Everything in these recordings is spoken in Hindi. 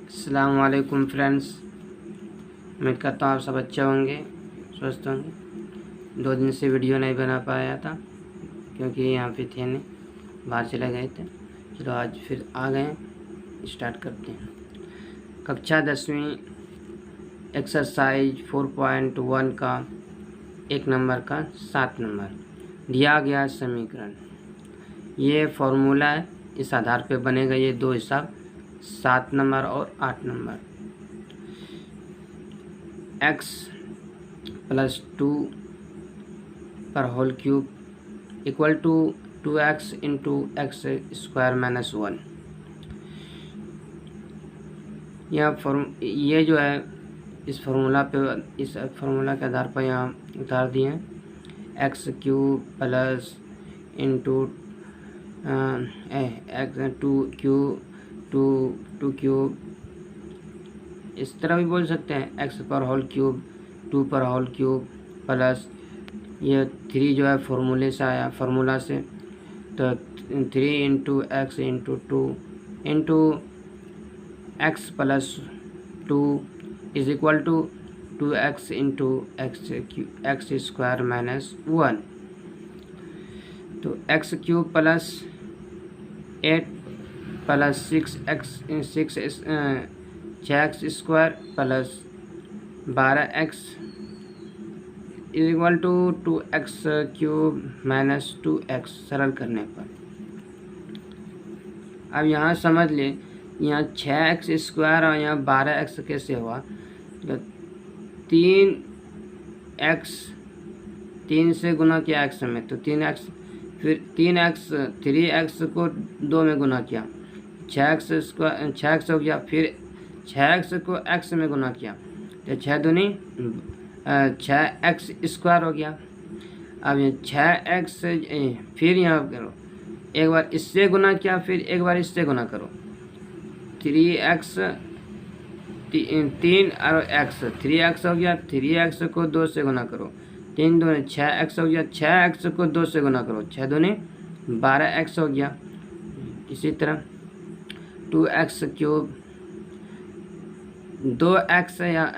अस्सलाम वालेकुम फ्रेंड्स। उम्मीद करता हूँ आप सब अच्छे होंगे, स्वस्थ होंगे। 2 दिन से वीडियो नहीं बना पाया था क्योंकि यहाँ पे थे नहीं, बाहर चले गए थे। चलो आज फिर आ गए, स्टार्ट करते हैं। कक्षा 10वीं एक्सरसाइज 4.1 का 1 नंबर का 7 नंबर दिया गया समीकरण। ये फॉर्मूला है, इस आधार पे बनेगा ये 2 हिसाब, 7 नंबर और 8 नंबर। x प्लस 2 पर whole cube equal to 2x into x square minus 1। ये जो है इस फार्मूला के आधार पर यहाँ उतार दिए हैं। X cube plus into x two cube, इस तरह भी बोल सकते हैं। एक्स पर होल क्यूब 2 पर होल क्यूब प्लस ये 3 जो है फार्मूला से, तो 3 into x into 2 into x plus 2 is equal to 2x into x square minus 1। तो x cube plus 8 plus 6x square plus 12x is equal to 2x cube minus 2x। सरल करने पर अब यहाँ समझ ले, यहाँ 6x स्क्वायर और यहाँ 12x कैसे हुआ। तो 3 से गुना किया x में, तो 3x, फिर 3x को 2 में गुना किया, 6x हो गया। फिर 6x को x में गुना किया तो 6 दूनी 6x स्क्वायर हो गया। अब ये 6x फिर यहाँ करो, एक बार इससे गुना किया, फिर एक बार इससे गुना करो। 3x 3 और x 3x हो गया, 3x को 2 से गुना करो, 3 दूनी 6x हो गया, 6x को 2 से गुना करो, 6 दूनी 12x हो गया। इसी तरह 2x क्यूब 2x है, यहाँ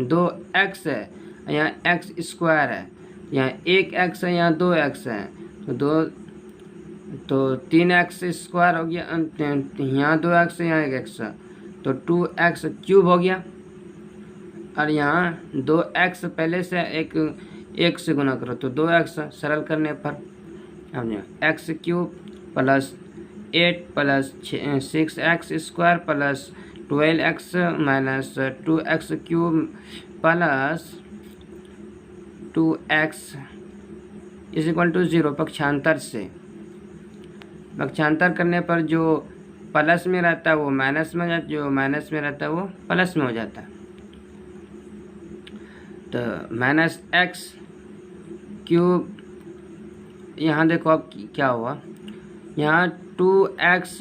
2x है, यहाँ x स्क्वायर है, यहाँ 1x है, यहाँ 2x है, तो 3x स्क्वायर हो गया, यहाँ 2x है, यहाँ 1x है, तो 2x क्यूब हो गया। और यहाँ 2x पहले से एक से गुना करो तो 2x, सरल करने पर अब x cube plus 8 plus 6x square plus 12x minus 2x cube plus 2x is equal to 0। पक्षांतर करने पर जो प्लस में रहता है वो माइनस में हो जाता है, जो माइनस में रहता है वो प्लस में हो जाता है। तो माइनस एक्स क्यूब, यहाँ देखो अब क्या हुआ, यहाँ 2x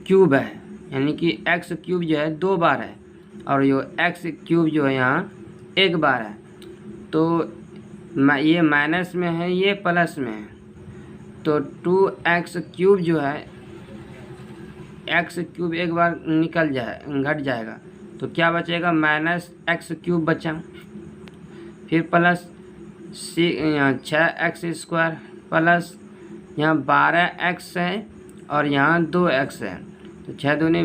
क्यूब है, यानी कि x क्यूब जो है 2 बार है, और जो x क्यूब जो है यहाँ 1 बार है। तो ये माइनस में है, ये प्लस में है, तो 2x क्यूब जो है, x क्यूब एक बार घट जाएगा, तो क्या बचेगा, माइनस x क्यूब बचा। फिर प्लस यहाँ 6x स्क्वायर प्लस यहाँ 12x है और यहाँ 2x है, तो 6 दूनी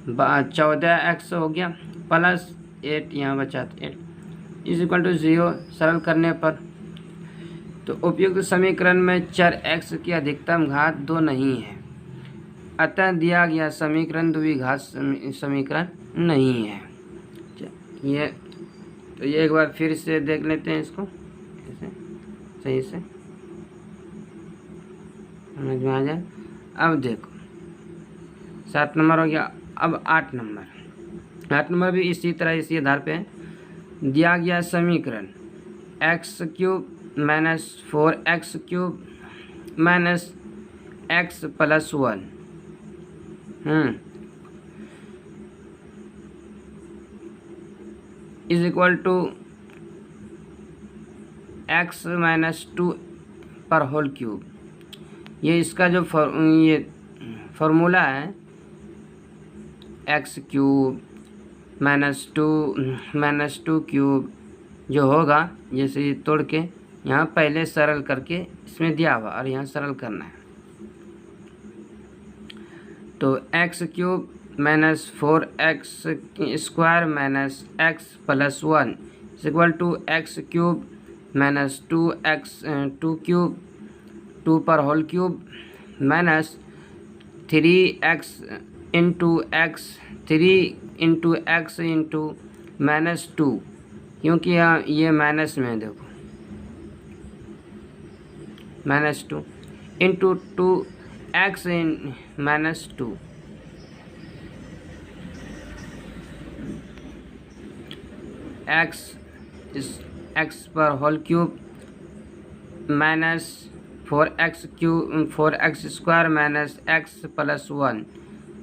14x हो गया प्लस 8 यहाँ बचा 8 इज इक्वल टू 0। सरल करने पर तो उपयुक्त समीकरण में चर x की अधिकतम घात 2 नहीं है, अतः दिया गया समीकरण द्विघात समीकरण नहीं है। ये एक बार फिर से देख लेते हैं, इसको ऐसे सही से समझ में आ जाए। अब देखो 7 नंबर हो गया। अब 8 नंबर भी इसी तरह इसी आधार पे दिया गया समीकरण x cube minus 4x cube minus x plus 1 is equal to x minus 2 पर होल क्यूब। ये इसका जो ये फार्मूला है, x cube minus two cube जो होगा, जैसे ये तोड़ के यहाँ पहले सरल करके इसमें दिया हुआ और यहाँ सरल करना है। तो x cube minus 4x square minus x plus 1 is equal to x cube minus 2 cube 2 पर whole cube minus 3x into x 3 into minus 2, क्योंकि यहाँ ये माइनस में है, देखो माइनस 2 इंटू 2x इन माइनस 2 एक्स पर whole cube minus 4x square minus x plus 1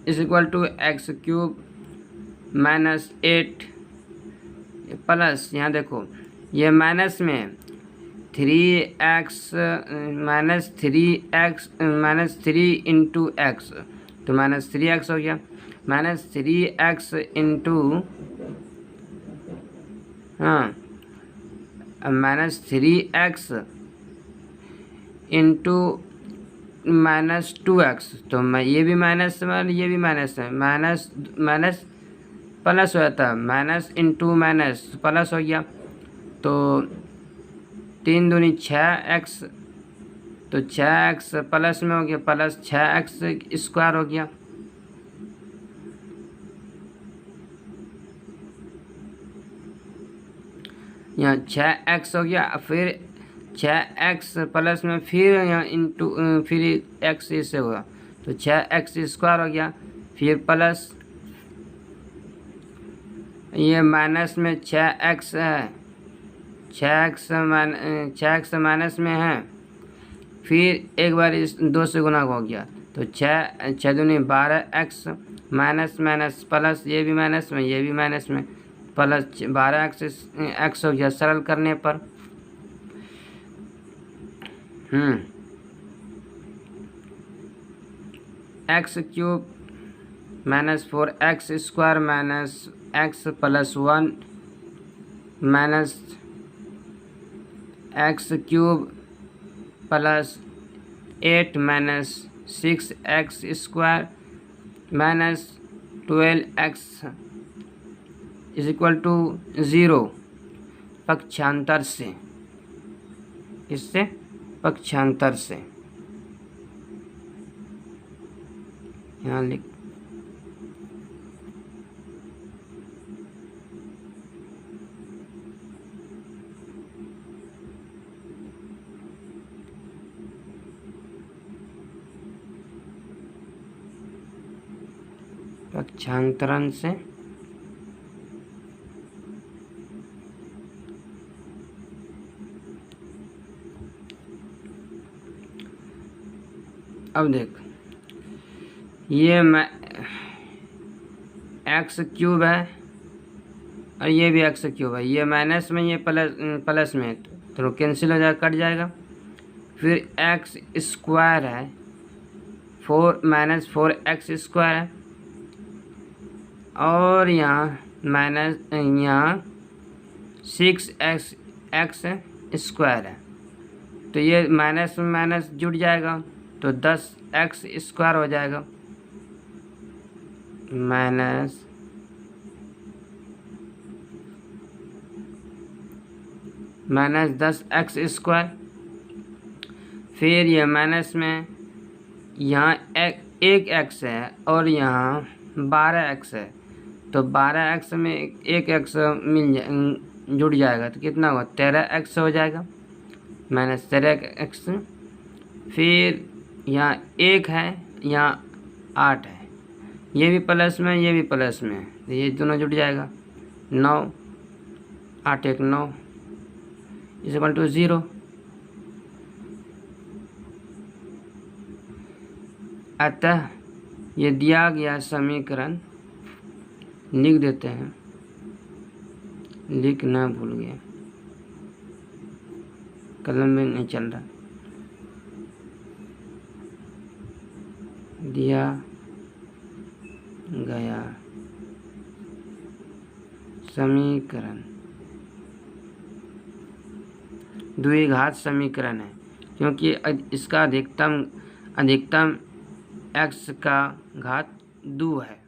is equal to x cube minus 8 plus, यहाँ देखो ये माइनस में 3x माइनस 3 इंटू एक्स, तो माइनस 3x हो गया, minus 3x into minus 3x into minus 2x, तो मैं ये भी माइनस ये भी माइनस है, माइनस माइनस प्लस हो जाता है, माइनस इंटू माइनस प्लस हो गया, तो 3 दूनी 6x, तो 6x प्लस में हो गया, प्लस 6x स्क्वायर हो गया। यहाँ 6x हो गया, फिर 6x प्लस में फिर यहाँ इंटू फिर x इससे हुआ, तो 6x स्क्वायर हो गया, फिर प्लस ये माइनस में 6x है, 6x माइनस में है, फिर एक बार इस 2 से गुना हो गया, तो 6 दूनी 12x माइनस माइनस प्लस, ये भी माइनस में ये भी माइनस में, प्लस 12x हो गया सरल करने पर। X cube minus 4x square minus x plus 1 minus x cube plus 8 minus 6x square minus 12x is equal to 0 पक्षांतर से, इससे पक्षांतर से यहाँ लिख पक्षांतरण से अब देख ये एक्स क्यूब है और ये भी एक्स क्यूब है, ये माइनस में ये प्लस में, तो कैंसिल हो जाएगा, कट जाएगा। फिर एक्स स्क्वायर है 4 माइनस 4x स्क्वायर है, और यहाँ माइनस यहाँ 6x स्क्वायर है, तो ये माइनस में माइनस जुड़ जाएगा, तो 10x स्क्वायर हो जाएगा, माइनस 10x स्क्वायर। फिर ये माइनस में यहाँ एक x है और यहाँ 12x है, तो 12x में एक x जुड़ जाएगा, तो कितना होगा 13x हो जाएगा, माइनस 13x। फिर यहाँ 1 है, यहाँ 8 है, ये भी प्लस में ये भी प्लस में, तो ये दोनों जुड़ जाएगा, 9 8 1 9 इज इक्वल टू 0। अतः ये दिया गया समीकरण लिख देते हैं, लिखना भूल गया, कलम में नहीं चल रहा। दिया गया समीकरण द्विघात समीकरण है, क्योंकि इसका अधिकतम x का घात 2 है।